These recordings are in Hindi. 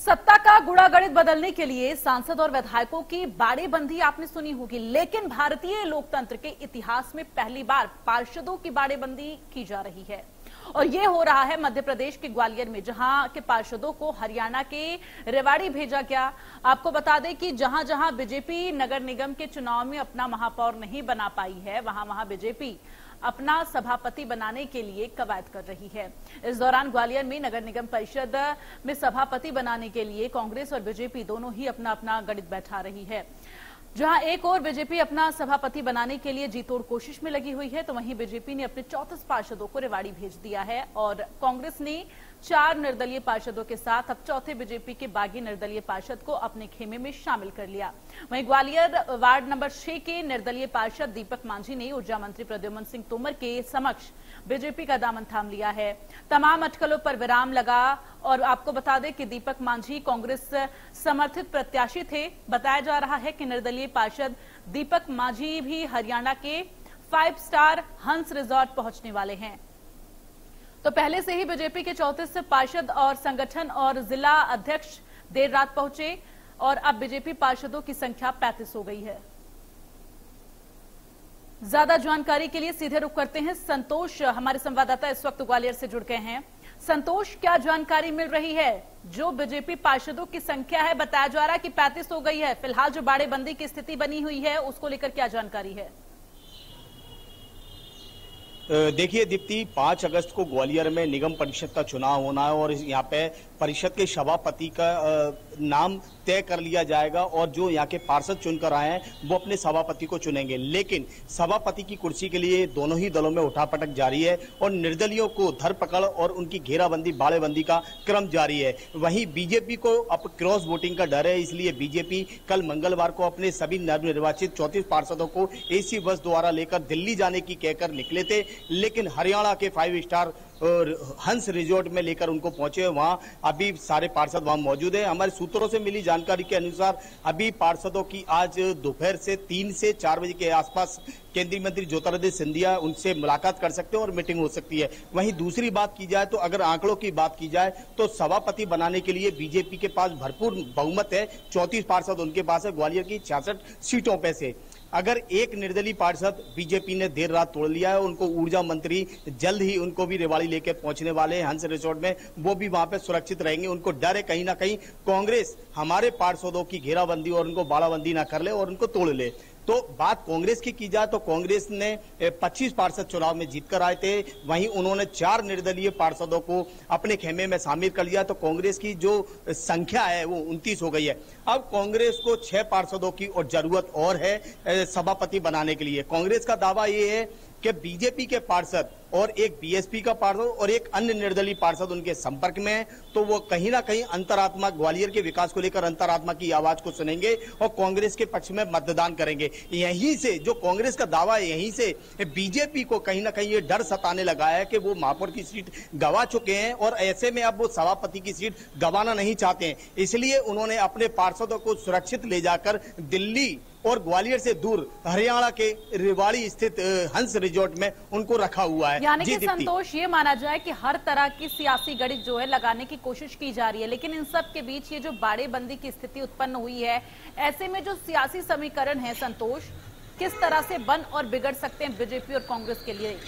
सत्ता का गुड़ागणित बदलने के लिए सांसद और विधायकों की बाड़ेबंदी आपने सुनी होगी, लेकिन भारतीय लोकतंत्र के इतिहास में पहली बार पार्षदों की बाड़ेबंदी की जा रही है। और ये हो रहा है मध्य प्रदेश के ग्वालियर में, जहां के पार्षदों को हरियाणा के रेवाड़ी भेजा गया। आपको बता दें कि जहां जहां बीजेपी नगर निगम के चुनाव में अपना महापौर नहीं बना पाई है, वहां वहां बीजेपी अपना सभापति बनाने के लिए कवायद कर रही है। इस दौरान ग्वालियर में नगर निगम परिषद में सभापति बनाने के लिए कांग्रेस और बीजेपी दोनों ही अपना अपना गणित बैठा रही है। जहां एक और बीजेपी अपना सभापति बनाने के लिए जी तोड़ कोशिश में लगी हुई है, तो वहीं बीजेपी ने अपने 34 पार्षदों को रेवाड़ी भेज दिया है और कांग्रेस ने 4 निर्दलीय पार्षदों के साथ अब चौथे बीजेपी के बागी निर्दलीय पार्षद को अपने खेमे में शामिल कर लिया। वहीं ग्वालियर वार्ड नंबर 6 के निर्दलीय पार्षद दीपक मांझी ने ऊर्जा मंत्री प्रद्युम्न सिंह तोमर के समक्ष बीजेपी का दामन थाम लिया है। तमाम अटकलों पर विराम लगा और आपको बता दें कि दीपक मांझी कांग्रेस समर्थित प्रत्याशी थे। बताया जा रहा है कि निर्दलीय पार्षद दीपक मांझी भी हरियाणा के 5 स्टार हंस रिजॉर्ट पहुंचने वाले हैं। तो पहले से ही बीजेपी के 34 पार्षद और संगठन और जिला अध्यक्ष देर रात पहुंचे और अब बीजेपी पार्षदों की संख्या 35 हो गई है। ज्यादा जानकारी के लिए सीधे रुख करते हैं संतोष, हमारे संवाददाता इस वक्त ग्वालियर से जुड़ गए हैं। संतोष, क्या जानकारी मिल रही है? जो बीजेपी पार्षदों की संख्या है, बताया जा रहा है कि 35 हो गई है। फिलहाल जो बाड़ेबंदी की स्थिति बनी हुई है उसको लेकर क्या जानकारी है? देखिए दीप्ति, 5 अगस्त को ग्वालियर में निगम परिषद का चुनाव होना है और यहाँ पे परिषद के सभापति का नाम तय कर लिया जाएगा और जो यहाँ के पार्षद चुनकर आए हैं वो अपने सभापति को चुनेंगे। लेकिन सभापति की कुर्सी के लिए दोनों ही दलों में उठापटक जारी है और निर्दलियों को धरपकड़ और उनकी घेराबंदी बाड़ेबंदी का क्रम जारी है। वहीं बीजेपी को अब क्रॉस वोटिंग का डर है, इसलिए बीजेपी कल मंगलवार को अपने सभी नवनिर्वाचित 34 पार्षदों को एसी बस द्वारा लेकर दिल्ली जाने की कहकर निकले थे, लेकिन हरियाणा के 5 स्टार और हंस रिजॉर्ट में लेकर उनको पहुंचे। वहां अभी सारे पार्षद वहां मौजूद हैं। हमारे सूत्रों से मिली जानकारी के अनुसार अभी पार्षदों की आज दोपहर से 3 से 4 बजे के आसपास केंद्रीय मंत्री ज्योतिरादित्य सिंधिया उनसे मुलाकात कर सकते हैं और मीटिंग हो सकती है। वहीं दूसरी बात की जाए तो अगर आंकड़ों की बात की जाए तो सभापति बनाने के लिए बीजेपी के पास भरपूर बहुमत है। 34 पार्षद उनके पास है ग्वालियर की 66 सीटों पे से। अगर एक निर्दलीय पार्षद बीजेपी ने देर रात तोड़ लिया है, उनको ऊर्जा मंत्री जल्द ही उनको भी रेवाड़ी लेके पहुंचने वाले हैं हंस रिजॉर्ट में, वो भी वहां पे सुरक्षित रहेंगे। उनको डर है कहीं ना कहीं कांग्रेस हमारे पार्षदों की घेराबंदी और उनको बाड़ाबंदी ना कर ले और उनको तोड़ ले। तो बात कांग्रेस की जाए तो कांग्रेस ने 25 पार्षद चुनाव में जीतकर आए थे, वहीं उन्होंने 4 निर्दलीय पार्षदों को अपने खेमे में शामिल कर लिया। तो कांग्रेस की जो संख्या है वो 29 हो गई है। अब कांग्रेस को 6 पार्षदों की और जरूरत और है सभापति बनाने के लिए। कांग्रेस का दावा ये है कि बीजेपी के पार्षद और एक बीएसपी का पार्षद और एक अन्य निर्दलीय पार्षद उनके संपर्क में है, तो वो कहीं ना कहीं अंतरात्मा ग्वालियर के विकास को लेकर अंतरात्मा की आवाज को सुनेंगे और कांग्रेस के पक्ष में मतदान करेंगे। यहीं से जो कांग्रेस का दावा है, यहीं से बीजेपी को कहीं ना कहीं ये डर सताने लगा है कि वो महापौर की सीट गंवा चुके हैं और ऐसे में अब वो सभापति की सीट गंवाना नहीं चाहते हैं। इसलिए उन्होंने अपने पार्षदों को सुरक्षित ले जाकर दिल्ली और ग्वालियर से दूर हरियाणा के रेवाड़ी स्थित हंस रिजॉर्ट में उनको रखा हुआ है। यानी कि संतोष, ये माना जाए कि हर तरह की सियासी गणित जो है लगाने की कोशिश की जा रही है, लेकिन इन सब के बीच ये जो बाड़ेबंदी की स्थिति उत्पन्न हुई है, ऐसे में जो सियासी समीकरण है संतोष, किस तरह से बन और बिगड़ सकते हैं बीजेपी और कांग्रेस के लिए?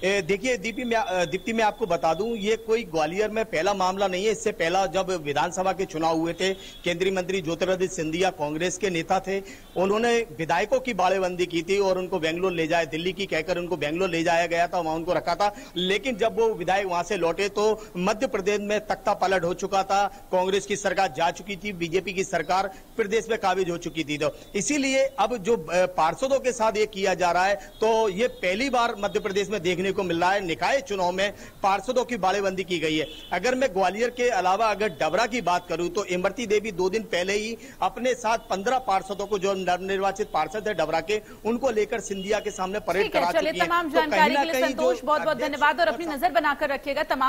देखिए दीप्ति, मैं आपको बता दूं, ये कोई ग्वालियर में पहला मामला नहीं है। इससे पहला जब विधानसभा के चुनाव हुए थे, केंद्रीय मंत्री ज्योतिरादित्य सिंधिया कांग्रेस के नेता थे, उन्होंने विधायकों की बाड़ेबंदी की थी और उनको बेंगलोर ले जाए, दिल्ली की कहकर उनको बेंगलोर ले जाया गया था, वहां उनको रखा था। लेकिन जब वो विधायक वहां से लौटे तो मध्य प्रदेश में तख्ता पलट हो चुका था, कांग्रेस की सरकार जा चुकी थी, बीजेपी की सरकार प्रदेश में काबिज हो चुकी थी। तो इसीलिए अब जो पार्षदों के साथ ये किया जा रहा है, तो ये पहली बार मध्य प्रदेश में देखने को मिल रहा है। निकाय चुनाव में पार्षदों की बाड़ेबंदी की गई है। अगर मैं ग्वालियर के अलावा अगर डबरा की बात करूं तो इमरती देवी 2 दिन पहले ही अपने साथ 15 पार्षदों को, जो नवनिर्वाचित पार्षद है डबरा के, उनको लेकर सिंधिया के सामने परेड करा चुकी है। तमाम जानकारी के लिए संतोष बहुत बहुत धन्यवाद और अपनी नजर बनाकर रखिएगा। तमाम